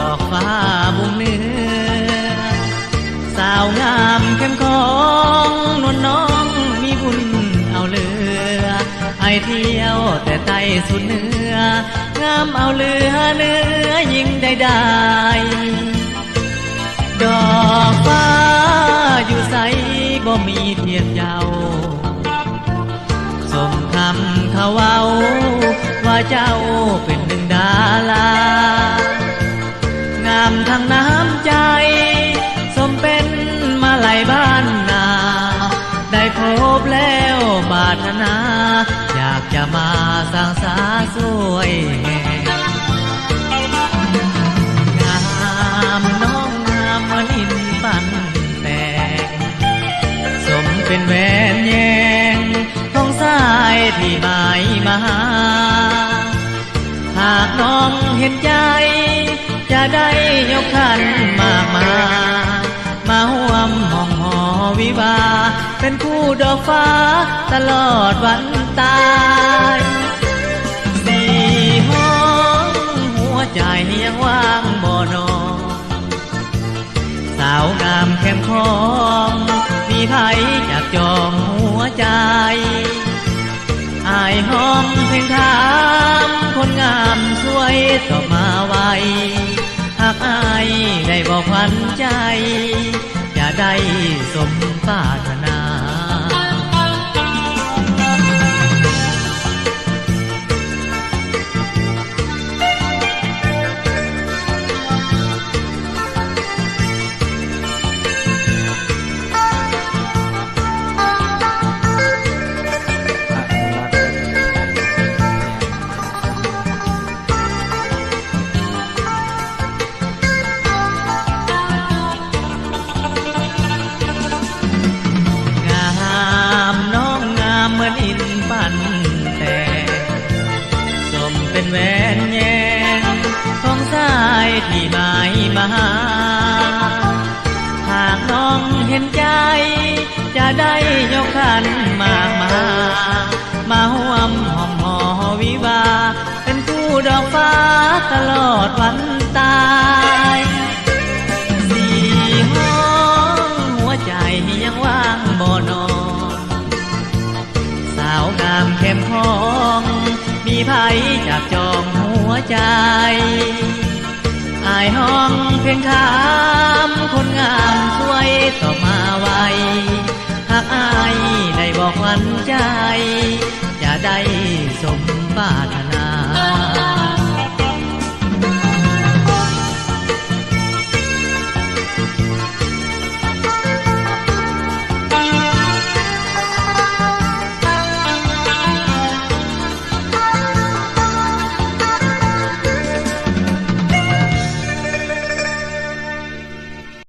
อกฟ้าบุ้งเนื้อสาวงามเข้มของนวลน้องมีบุญเอาเรือไอเที่ยวแต่ไต้สุดเหนืองามเอาเรือเนื้อยิ่งได้ดอกฟ้าอยู่ใสบ่มีเทียบเย้าสมคำเขาเว้าว่าเจ้าเป็นหนึ่งดารางามทั้งน้ำใจสมเป็นมาลัยบ้านนาได้พบแล้วปรารถนาอยากจะมาสร้างสาสวยงามน้องงามเหมือนอินปั่นแต่งสมเป็นแหวนแยงของสายที่หมายมาหาหากน้องเห็นใจจะได้ยกขันมากมาห่วมห้องหอวิวาเป็นคู่ดอกฟ้าตลอดวันตายสี่ห้องหัวใจยังว่างบ่นอนสาวงามเข้มของมีไผจับจองหัวใจอายห้องเพลงถามคนงามสวยตอบมาไวหากอายได้บอกควันใจจะได้สมปรารถนาเหมือนอินปั่นแต่สมเป็นแหวนแยงของสายที่หมายมาหาหากน้องเห็นใจจะได้ยกขันมาห่วมหอมหอวิวาเป็นคู่ดอกฟ้าตลอดวันตายสี่ห้องหัวใจยังว่างบ่นอนสาวงามเข้มของมีไผจับจองหัวใจอายห้องเพียงถามคนงามสวยตอบมาไวหากอายได้บอกวันใจจะได้สมปรารถนา